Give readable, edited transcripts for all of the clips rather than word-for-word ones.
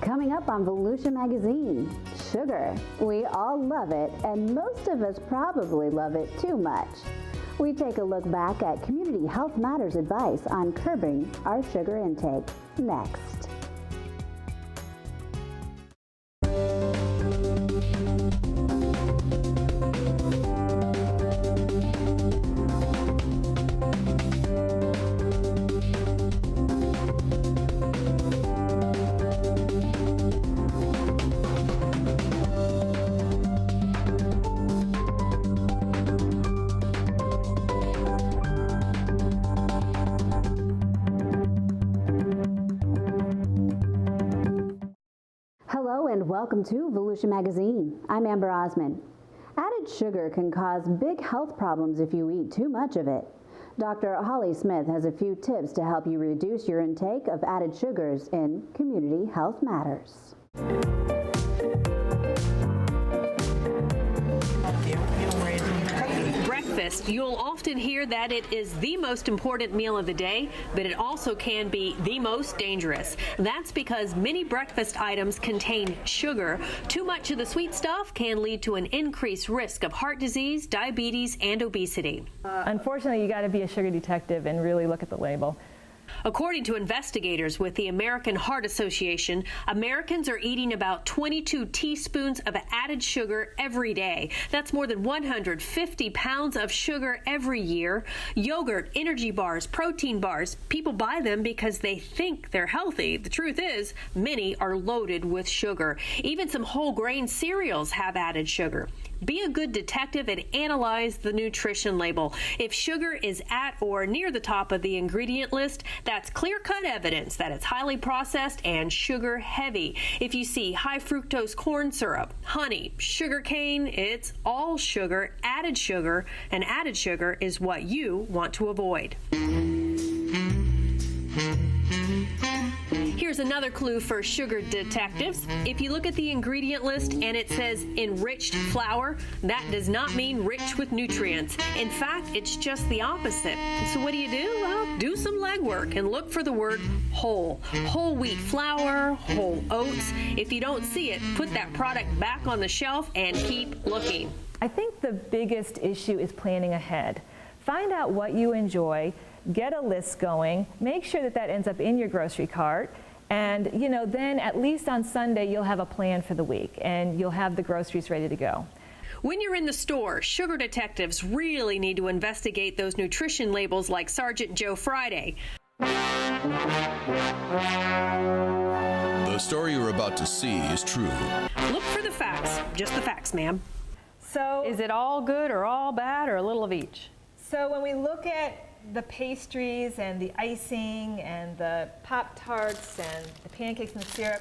Coming up on Volusia Magazine, sugar. We all love it, and most of us probably love it too much. We take a look back at Community Health Matters advice on curbing our sugar intake. Next. And welcome to Volusia Magazine. I'm Amber Osman. Added sugar can cause big health problems if you eat too much of it. Dr. Holly Smith has a few tips to help you reduce your intake of added sugars in Community Health Matters. Breakfast. You'll often hear that it is the most important meal of the day, but it also can be the most dangerous. That's because many breakfast items contain sugar. Too much of the sweet stuff can lead to an increased risk of heart disease, diabetes, and obesity. Unfortunately, you got to be a sugar detective and really look at the label. According to investigators with the American Heart Association, Americans are eating about 22 teaspoons of added sugar every day. That's more than 150 pounds of sugar every year. Yogurt, energy bars, protein bars, people buy them because they think they're healthy. The truth is, many are loaded with sugar. Even some whole grain cereals have added sugar. Be a good detective and analyze the nutrition label. If sugar is at or near the top of the ingredient list, that's clear-cut evidence that it's highly processed and sugar heavy. If you see high fructose corn syrup, honey, sugar cane, it's all sugar, and added sugar is what you want to avoid. Here's another clue for sugar detectives. If you look at the ingredient list and it says enriched flour, that does not mean rich with nutrients. In fact, it's just the opposite. So what do? Well, do some legwork and look for the word whole. Whole wheat flour, whole oats. If you don't see it, put that product back on the shelf and keep looking. I think the biggest issue is planning ahead. Find out what you enjoy, get a list going, make sure that that ends up in your grocery cart. And, then at least on Sunday, you'll have a plan for the week and you'll have the groceries ready to go. When you're in the store, sugar detectives really need to investigate those nutrition labels like Sergeant Joe Friday. The story you're about to see is true. Look for the facts, just the facts, ma'am. So, is it all good or all bad or a little of each? So when we look at the pastries and the icing and the Pop-Tarts and the pancakes and the syrup,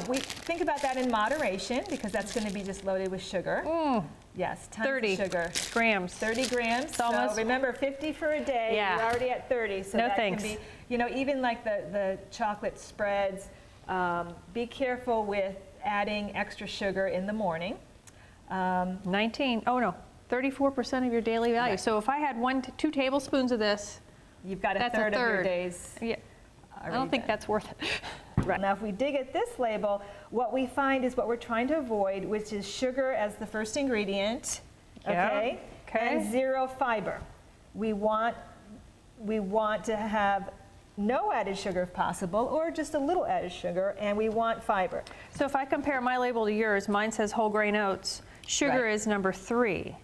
we think about that in moderation because that's going to be just loaded with sugar. Yes, tons 30 of sugar. grams. 30 grams. So remember, 50 for a day. Yeah. You're already at 30. So no that thanks. can be, even like the chocolate spreads. Be careful with adding extra sugar in the morning. 34% of your daily value. Right. So if I had 1 to 2 tablespoons of this, you've got that's a third of your days. Yeah, I don't think that's worth it. Right. Now, if we dig at this label, what we find is what we're trying to avoid, which is sugar as the first ingredient, okay? And 0 fiber. We want to have no added sugar if possible, or just a little added sugar, and we want fiber. So if I compare my label to yours, mine says whole grain oats. Sugar is number 3.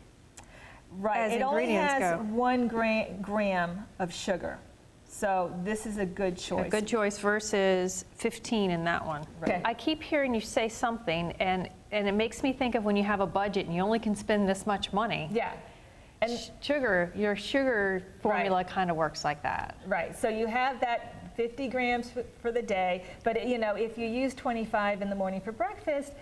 Right. It only has 1 gram of sugar. So this is a good choice. A good choice versus 15 in that one. Right. Okay. I keep hearing you say something, and it makes me think of when you have a budget and you only can spend this much money. Yeah. And your sugar formula kind of works like that. Right. So you have that 50 grams for the day, but if you use 25 in the morning for breakfast,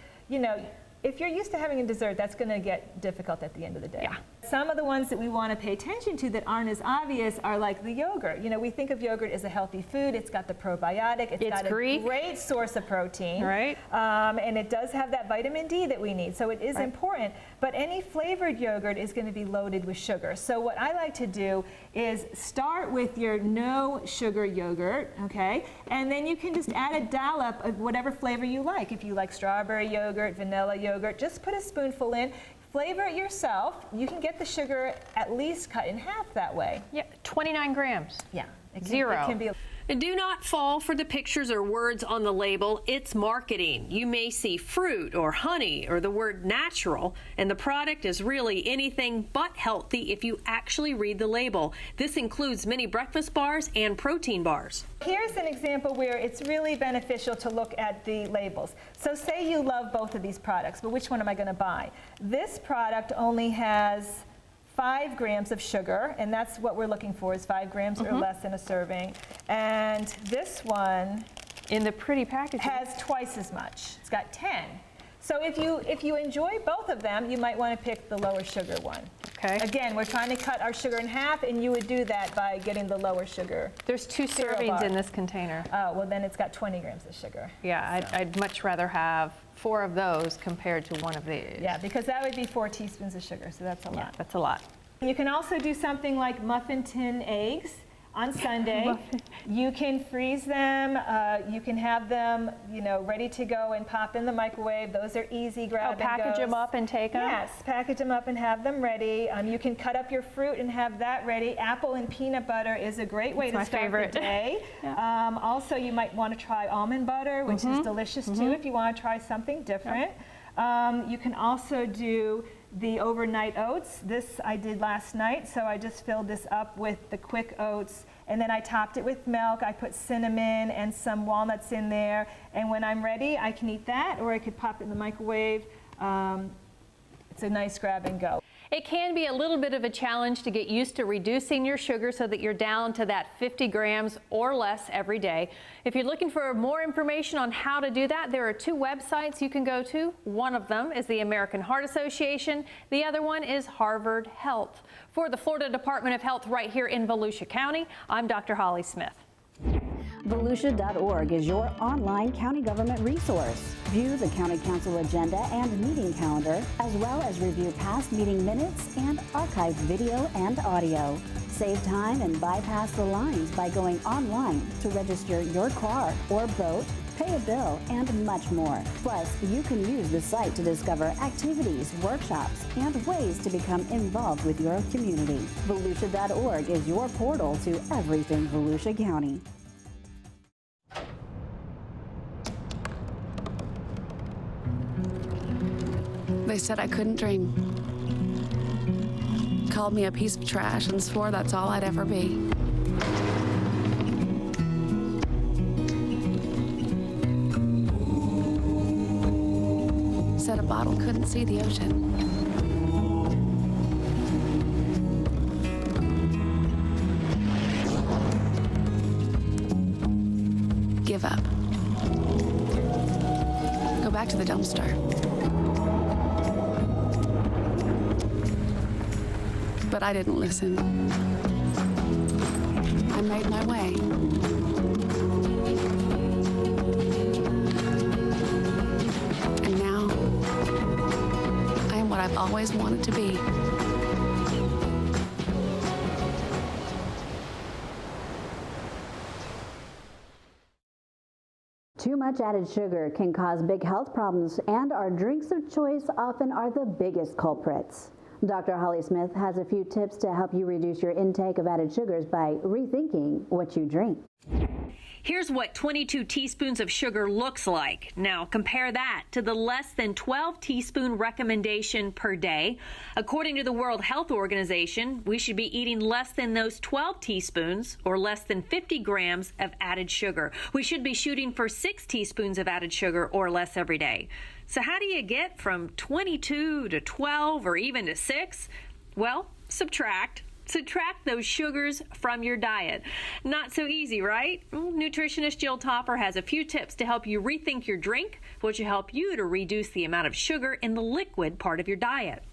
if you're used to having a dessert, that's going to get difficult at the end of the day. Yeah. Some of the ones that we want to pay attention to that aren't as obvious are like the yogurt. You know, we think of yogurt as a healthy food. It's got the probiotic. It's got Greek. a great source of protein. Right. And it does have that vitamin D that we need. So it is important. But any flavored yogurt is going to be loaded with sugar. So what I like to do is start with your no sugar yogurt, okay? And then you can just add a dollop of whatever flavor you like. If you like strawberry yogurt, vanilla yogurt, just put a spoonful in. Flavor it yourself. You can get the sugar at least cut in half that way. Yeah, 29 grams. Yeah. Zero. It can be. And do not fall for the pictures or words on the label. It's marketing. You may see fruit or honey or the word natural, and the product is really anything but healthy if you actually read the label. This includes many breakfast bars and protein bars. Here's an example where it's really beneficial to look at the labels. So say you love both of these products, but which one am I going to buy? This product only has 5 grams of sugar, and that's what we're looking for, is 5 grams or less in a serving. And this one In the pretty packaging. has twice as much. It's got 10. So if you enjoy both of them, you might want to pick the lower sugar one. Okay. Again, we're trying to cut our sugar in half, and you would do that by getting the lower sugar. There's 2 cereal servings bar. in this container. Oh, well then it's got 20 grams of sugar. Yeah, I'd much rather have 4 of those compared to 1 of these. Yeah, because that would be 4 teaspoons of sugar, so that's a Yeah, lot. that's a lot. You can also do something like muffin tin eggs on Sunday. You can freeze them. You can have them, ready to go and pop in the microwave. Those are easy grab and package goes. them up and take them? Yes, package them up and have them ready. You can cut up your fruit and have that ready. Apple and peanut butter is a great way to my start favorite. the day. Also, you might want to try almond butter, which is delicious too if you want to try something different. You can also do the overnight oats. This I did last night, so I just filled this up with the quick oats, and then I topped it with milk. I put cinnamon and some walnuts in there, and when I'm ready, I can eat that, or I could pop it in the microwave. It's a nice grab and go. It can be a little bit of a challenge to get used to reducing your sugar so that you're down to that 50 grams or less every day. If you're looking for more information on how to do that, there are 2 websites you can go to. One of them is the American Heart Association. The other one is Harvard Health. For the Florida Department of Health right here in Volusia County, I'm Dr. Holly Smith. Volusia.org is your online county government resource. View the County Council agenda and meeting calendar, as well as review past meeting minutes and archived video and audio. Save time and bypass the lines by going online to register your car or boat, pay a bill, and much more. Plus, you can use the site to discover activities, workshops, and ways to become involved with your community. Volusia.org is your portal to everything Volusia County. They said I couldn't dream. Called me a piece of trash and swore that's all I'd ever be. Said a bottle couldn't see the ocean. Give up. Go back to the dumpster. But I didn't listen. I made my way. And now, I am what I've always wanted to be. Too much added sugar can cause big health problems, and our drinks of choice often are the biggest culprits. Dr. Holly Smith has a few tips to help you reduce your intake of added sugars by rethinking what you drink. Here's what 22 teaspoons of sugar looks like. Now compare that to the less than 12 teaspoon recommendation per day. According to the World Health Organization, we should be eating less than those 12 teaspoons or less than 50 grams of added sugar. We should be shooting for 6 teaspoons of added sugar or less every day. So how do you get from 22 to 12 or even to 6? Well, subtract. Subtract those sugars from your diet. Not so easy, right? Nutritionist Jill Topper has a few tips to help you rethink your drink, which will help you to reduce the amount of sugar in the liquid part of your diet.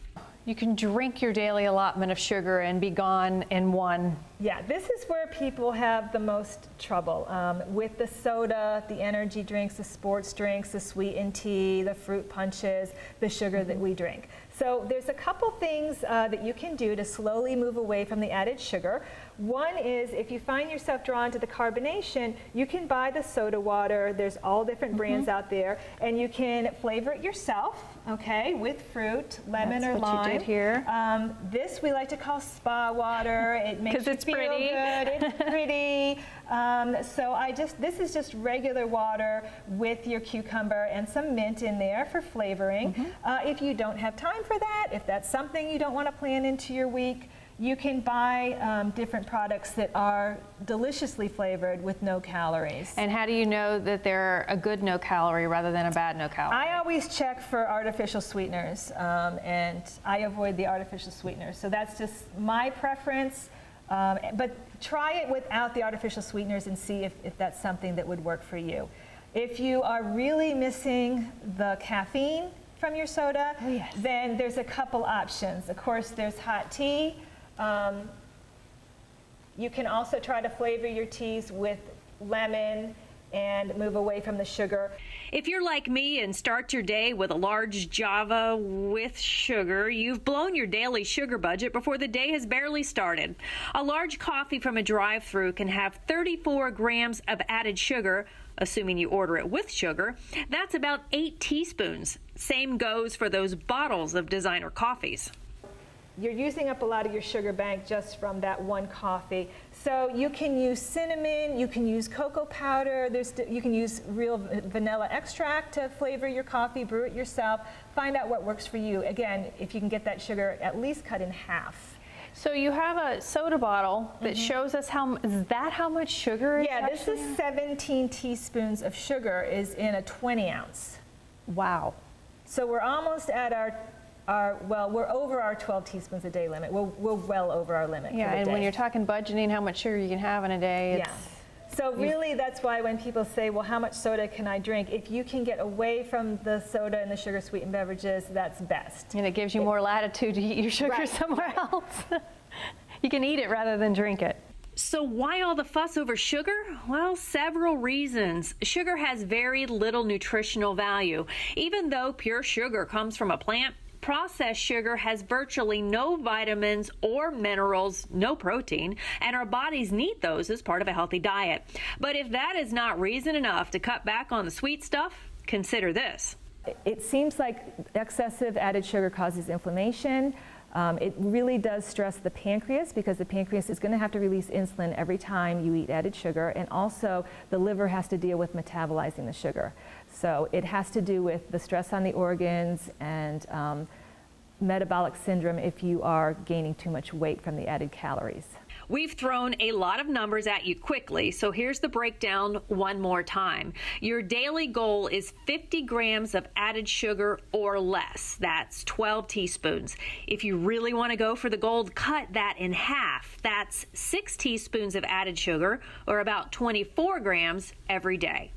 You can drink your daily allotment of sugar and be gone in one. Yeah, this is where people have the most trouble with the soda, the energy drinks, the sports drinks, the sweetened tea, the fruit punches, the sugar that we drink. So there's a couple things that you can do to slowly move away from the added sugar. One is if you find yourself drawn to the carbonation, you can buy the soda water. There's all different brands out there, and you can flavor it yourself, okay, with fruit, lemon or lime. That's what you did here. This we like to call spa water. It makes you feel good. It's pretty. This is just regular water with your cucumber and some mint in there for flavoring. If you don't have time for that, if that's something you don't want to plan into your week, you can buy different products that are deliciously flavored with no calories. And how do you know that they're a good no calorie rather than a bad no calorie? I always check for artificial sweeteners, and I avoid the artificial sweeteners. So that's just my preference. But try it without the artificial sweeteners and see if that's something that would work for you. If you are really missing the caffeine from your soda, then there's a couple options. Of course, there's hot tea. You can also try to flavor your teas with lemon and move away from the sugar. If you're like me and start your day with a large Java with sugar, you've blown your daily sugar budget before the day has barely started. A large coffee from a drive-thru can have 34 grams of added sugar, assuming you order it with sugar. That's about 8 teaspoons. Same goes for those bottles of designer coffees. You're using up a lot of your sugar bank just from that one coffee. So you can use cinnamon, you can use cocoa powder, you can use real vanilla extract to flavor your coffee, brew it yourself, find out what works for you. Again, if you can get that sugar at least cut in half. So you have a soda bottle that shows us is that how much sugar is Yeah, this is 17 teaspoons of sugar is in a 20 ounce. Wow. So we're almost at we're over our 12 teaspoons a day limit. We're well over our limit. Yeah, for the and day. when you're talking budgeting how much sugar you can have in a day, it's... Yeah. So really that's why when people say, well, how much soda can I drink? If you can get away from the soda and the sugar sweetened beverages, that's best. And it gives you more latitude to eat your sugar somewhere else. You can eat it rather than drink it. So why all the fuss over sugar? Well, several reasons. Sugar has very little nutritional value. Even though pure sugar comes from a plant, processed sugar has virtually no vitamins or minerals, no protein, and our bodies need those as part of a healthy diet. But if that is not reason enough to cut back on the sweet stuff, consider this. It seems like excessive added sugar causes inflammation. It really does stress the pancreas because the pancreas is going to have to release insulin every time you eat added sugar, and also the liver has to deal with metabolizing the sugar. So it has to do with the stress on the organs and metabolic syndrome if you are gaining too much weight from the added calories. We've thrown a lot of numbers at you quickly, so here's the breakdown one more time. Your daily goal is 50 grams of added sugar or less. That's 12 teaspoons. If you really want to go for the gold, cut that in half. That's 6 teaspoons of added sugar, or about 24 grams every day.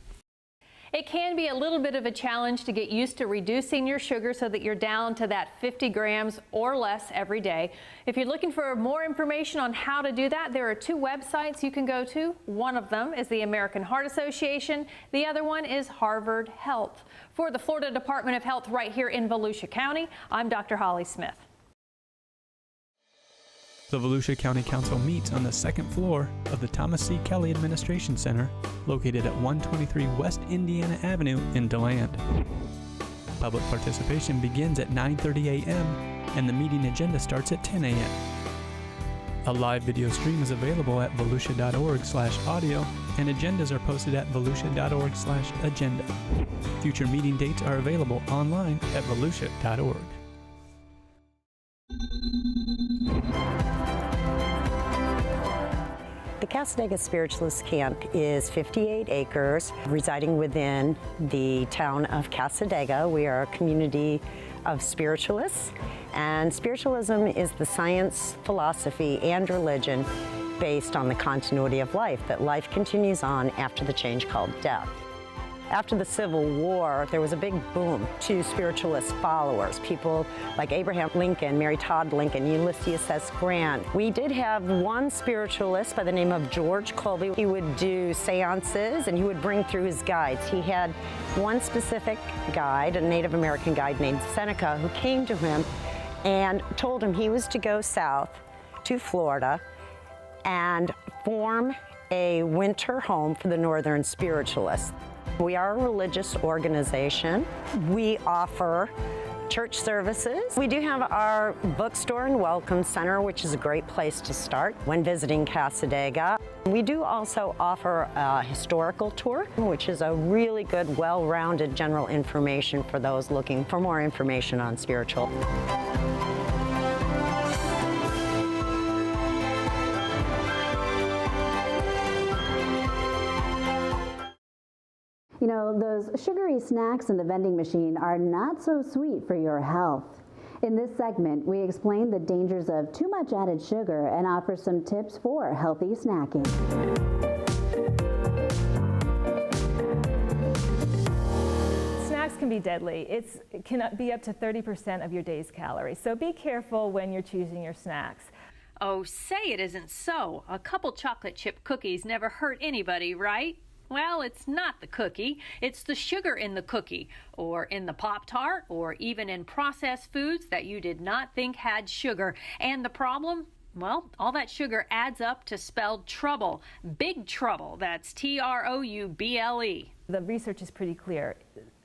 It can be a little bit of a challenge to get used to reducing your sugar so that you're down to that 50 grams or less every day. If you're looking for more information on how to do that, there are 2 websites you can go to. One of them is the American Heart Association. The other one is Harvard Health. For the Florida Department of Health right here in Volusia County, I'm Dr. Holly Smith. The Volusia County Council meets on the 2nd floor of the Thomas C. Kelly Administration Center, located at 123 West Indiana Avenue in DeLand. Public participation begins at 9:30 a.m. and the meeting agenda starts at 10 a.m. A live video stream is available at volusia.org/audio, and agendas are posted at volusia.org/agenda. Future meeting dates are available online at volusia.org. The Cassadaga Spiritualist Camp is 58 acres residing within the town of Cassadaga. We are a community of spiritualists, and spiritualism is the science, philosophy, and religion based on the continuity of life, that life continues on after the change called death. After the Civil War, there was a big boom to spiritualist followers, people like Abraham Lincoln, Mary Todd Lincoln, Ulysses S. Grant. We did have one spiritualist by the name of George Colby. He would do seances and he would bring through his guides. He had one specific guide, a Native American guide named Seneca, who came to him and told him he was to go south to Florida and form a winter home for the Northern spiritualists. We are a religious organization. We offer church services. We do have our bookstore and welcome center, which is a great place to start when visiting Cassadaga. We do also offer a historical tour, which is a really good, well-rounded general information for those looking for more information on spiritual. You know, those sugary snacks in the vending machine are not so sweet for your health. In this segment, we explain the dangers of too much added sugar and offer some tips for healthy snacking. Snacks can be deadly. It can be up to 30% of your day's calories. So be careful when you're choosing your snacks. Oh, say it isn't so. A couple chocolate chip cookies never hurt anybody, right? Well, it's not the cookie, it's the sugar in the cookie, or in the Pop-Tart, or even in processed foods that you did not think had sugar. And the problem? Well, all that sugar adds up to spelled trouble. Big trouble. That's T-R-O-U-B-L-E. The research is pretty clear.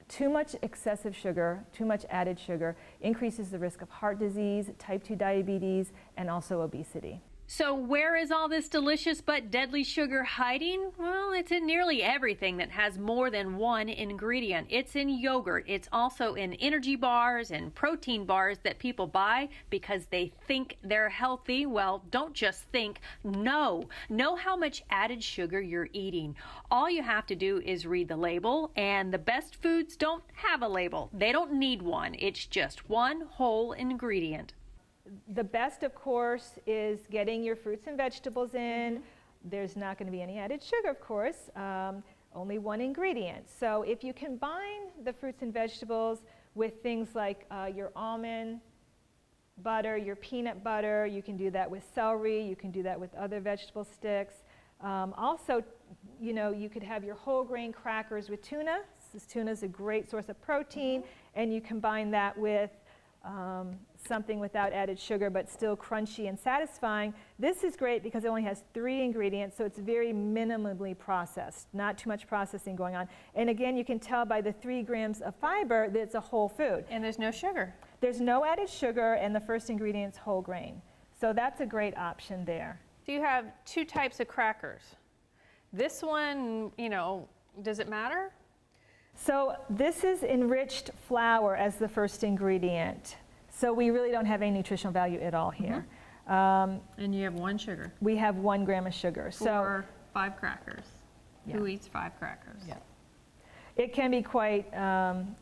Too much excessive sugar, too much added sugar, increases the risk of heart disease, type 2 diabetes, and also obesity. So where is all this delicious but deadly sugar hiding? Well, it's in nearly everything that has more than one ingredient. It's in yogurt. It's also in energy bars and protein bars that people buy because they think they're healthy. Well, don't just think, know how much added sugar you're eating. All you have to do is read the label, and the best foods don't have a label. They don't need one. It's just one whole ingredient. The best, of course, is getting your fruits and vegetables in. There's not going to be any added sugar, of course, only one ingredient. So if you combine the fruits and vegetables with things like your almond butter, your peanut butter, you can do that with celery, you can do that with other vegetable sticks. Also, you know, you could have your whole grain crackers with tuna. Tuna is a great source of protein, and you combine that with something without added sugar but still crunchy and satisfying. This is great because it only has 3 ingredients, so it's very minimally processed, not too much processing going on. And again, you can tell by the 3 grams of fiber that it's a whole food. And there's no sugar. There's no added sugar, and the first ingredient's whole grain. So that's a great option there. So you have 2 types of crackers. This one, you know, does it matter? So this is enriched flour as the first ingredient. So we really don't have any nutritional value at all here. And you have 1 sugar. We have 1 gram of sugar. For 5 crackers. Yeah. Who eats 5 crackers? Yeah. It can be quite,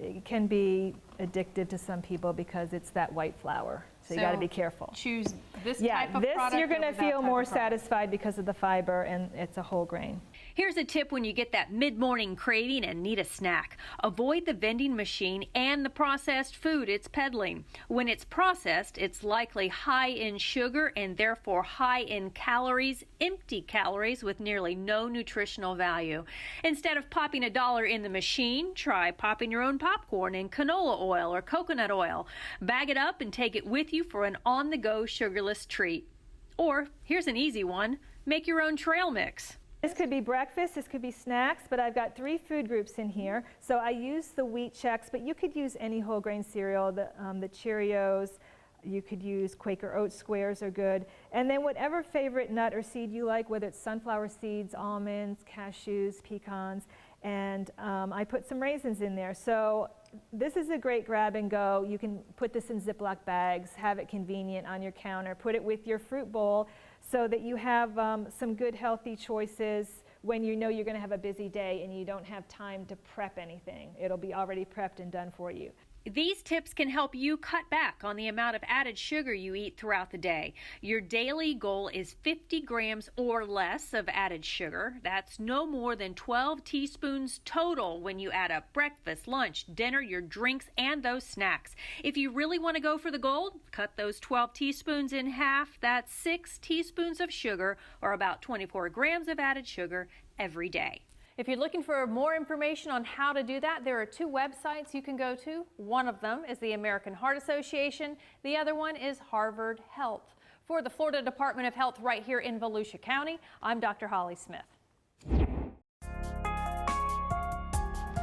it can be addictive to some people because it's that white flour. So you got to be careful. Choose this Yeah, type of this product. you're going to over that feel type more of product. satisfied because of the fiber, and it's a whole grain. Here's a tip when you get that mid-morning craving and need a snack. Avoid the vending machine and the processed food it's peddling. When it's processed, it's likely high in sugar and therefore high in calories, empty calories with nearly no nutritional value. Instead of popping $1 in the machine, try popping your own popcorn in canola oil or coconut oil. Bag it up and take it with you for an on-the-go sugarless treat. Or, here's an easy one, make your own trail mix. This could be breakfast, this could be snacks, but I've got 3 food groups in here. So I use the wheat checks, but you could use any whole grain cereal, the Cheerios, you could use Quaker Oat squares are good. And then whatever favorite nut or seed you like, whether it's sunflower seeds, almonds, cashews, pecans, and I put some raisins in there. So this is a great grab and go. You can put this in Ziploc bags, have it convenient on your counter, put it with your fruit bowl so that you have some good healthy choices when you know you're going to have a busy day and you don't have time to prep anything. It'll be already prepped and done for you. These tips can help you cut back on the amount of added sugar you eat throughout the day. Your daily goal is 50 grams or less of added sugar. That's no more than 12 teaspoons total when you add up breakfast, lunch, dinner, your drinks, and those snacks. If you really want to go for the gold, cut those 12 teaspoons in half. That's 6 teaspoons of sugar, or about 24 grams of added sugar every day. If you're looking for more information on how to do that, there are 2 websites you can go to. One of them is the American Heart Association. The other one is Harvard Health. For the Florida Department of Health right here in Volusia County, I'm Dr. Holly Smith.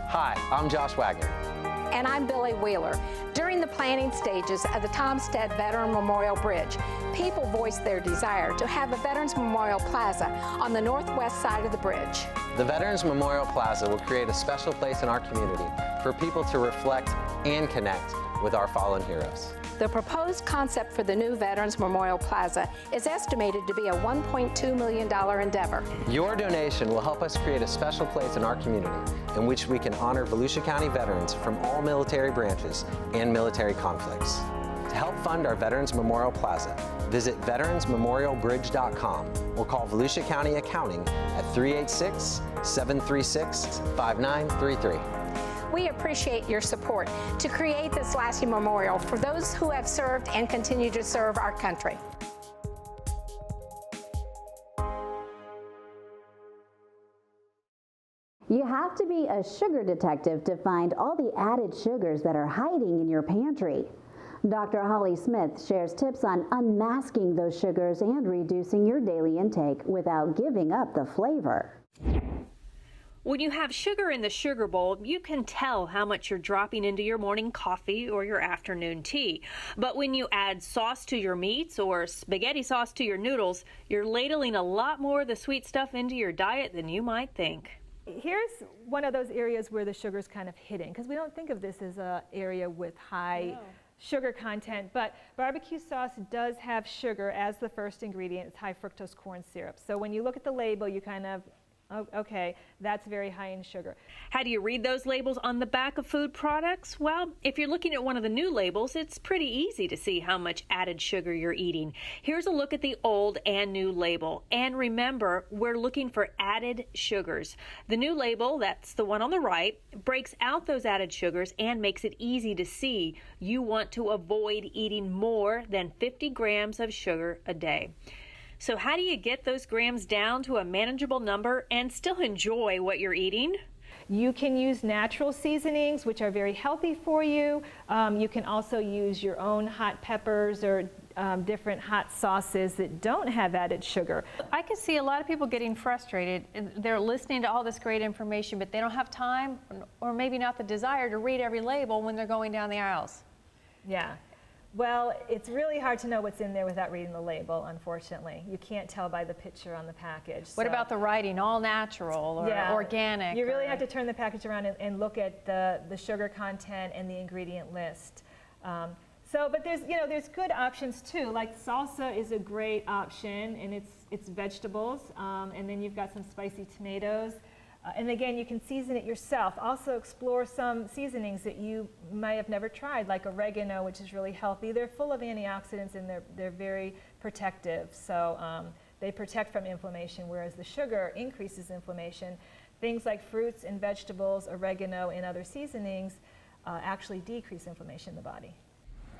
Hi, I'm Josh Wagner. And I'm Billy Wheeler. During the planning stages of the Tomstead Veteran Memorial Bridge, people voiced their desire to have a Veterans Memorial Plaza on the northwest side of the bridge. The Veterans Memorial Plaza will create a special place in our community for people to reflect and connect with our fallen heroes. The proposed concept for the new Veterans Memorial Plaza is estimated to be a $1.2 million endeavor. Your donation will help us create a special place in our community in which we can honor Volusia County veterans from all military branches and military conflicts. To help fund our Veterans Memorial Plaza, visit veteransmemorialbridge.com or call Volusia County Accounting at 386-736-5933. We appreciate your support to create this lasting memorial for those who have served and continue to serve our country. You have to be a sugar detective to find all the added sugars that are hiding in your pantry. Dr. Holly Smith shares tips on unmasking those sugars and reducing your daily intake without giving up the flavor. When you have sugar in the sugar bowl, you can tell how much you're dropping into your morning coffee or your afternoon tea. But when you add sauce to your meats or spaghetti sauce to your noodles, you're ladling a lot more of the sweet stuff into your diet than you might think. Here's one of those areas where the sugar's kind of hidden, because we don't think of this as an area with high sugar content, but barbecue sauce does have sugar as the first ingredient. It's high fructose corn syrup. So when you look at the label, you kind of, oh, okay, that's very high in sugar. How do you read those labels on the back of food products? Well, if you're looking at one of the new labels, it's pretty easy to see how much added sugar you're eating. Here's a look at the old and new label. And remember, we're looking for added sugars. The new label, that's the one on the right, breaks out those added sugars and makes it easy to see. You want to avoid eating more than 50 grams of sugar a day. So how do you get those grams down to a manageable number and still enjoy what you're eating? You can use natural seasonings, which are very healthy for you. You can also use your own hot peppers or different hot sauces that don't have added sugar. I can see a lot of people getting frustrated. They're listening to all this great information, but they don't have time or maybe not the desire to read every label when they're going down the aisles. Yeah. Well, it's really hard to know what's in there without reading the label, unfortunately. You can't tell by the picture on the package. What about the writing, all natural or organic? You really have to turn the package around and look at the sugar content and the ingredient list. But there's good options too. Like salsa is a great option, and it's vegetables, and then you've got some spicy tomatoes. And again, you can season it yourself. Also explore some seasonings that you might have never tried, like oregano, which is really healthy. They're full of antioxidants and they're very protective. So they protect from inflammation, whereas the sugar increases inflammation. Things like fruits and vegetables, oregano, and other seasonings actually decrease inflammation in the body.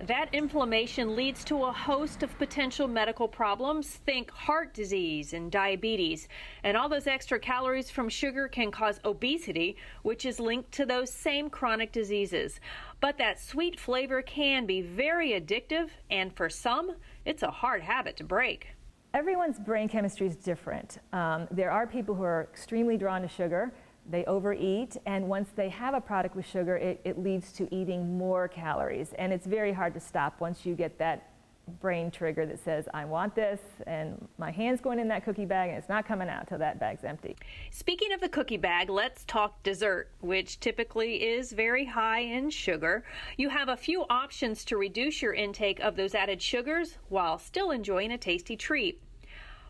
That inflammation leads to a host of potential medical problems. Think heart disease and diabetes. And all those extra calories from sugar can cause obesity, which is linked to those same chronic diseases. But that sweet flavor can be very addictive, and for some, it's a hard habit to break. Everyone's brain chemistry is different. There are people who are extremely drawn to sugar. They overeat, and once they have a product with sugar, it leads to eating more calories. And it's very hard to stop once you get that brain trigger that says, I want this, and my hand's going in that cookie bag, and it's not coming out till that bag's empty. Speaking of the cookie bag, let's talk dessert, which typically is very high in sugar. You have a few options to reduce your intake of those added sugars while still enjoying a tasty treat.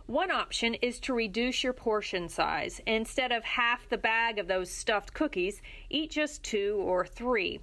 One option is to reduce your portion size. Instead of half the bag of those stuffed cookies, eat just 2 or 3.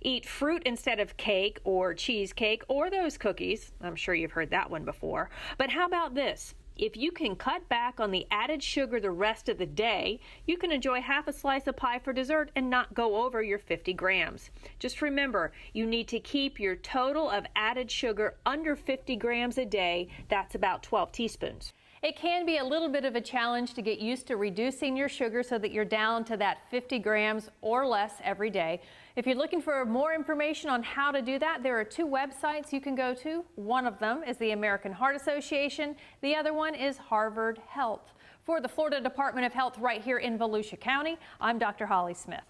Eat fruit instead of cake or cheesecake or those cookies. I'm sure you've heard that one before. But how about this? If you can cut back on the added sugar the rest of the day, you can enjoy half a slice of pie for dessert and not go over your 50 grams. Just remember, you need to keep your total of added sugar under 50 grams a day. That's about 12 teaspoons. It can be a little bit of a challenge to get used to reducing your sugar so that you're down to that 50 grams or less every day. If you're looking for more information on how to do that, there are two websites you can go to. One of them is the American Heart Association. The other one is Harvard Health. For the Florida Department of Health right here in Volusia County, I'm Dr. Holly Smith.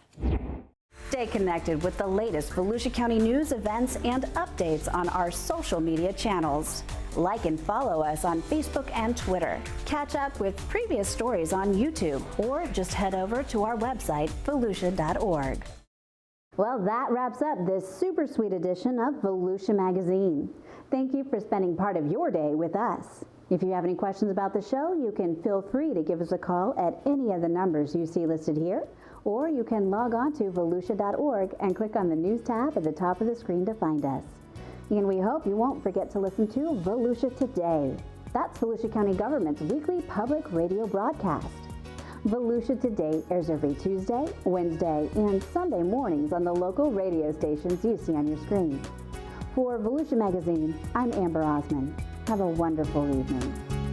Stay connected with the latest Volusia County news, events, and updates on our social media channels. Like and follow us on Facebook and Twitter. Catch up with previous stories on YouTube, or just head over to our website, volusia.org. Well, that wraps up this super sweet edition of Volusia Magazine. Thank you for spending part of your day with us. If you have any questions about the show, you can feel free to give us a call at any of the numbers you see listed here, or you can log on to volusia.org and click on the News tab at the top of the screen to find us. And we hope you won't forget to listen to Volusia Today. That's Volusia County Government's weekly public radio broadcast. Volusia Today airs every Tuesday, Wednesday, and Sunday mornings on the local radio stations you see on your screen. For Volusia Magazine, I'm Amber Osman. Have a wonderful evening.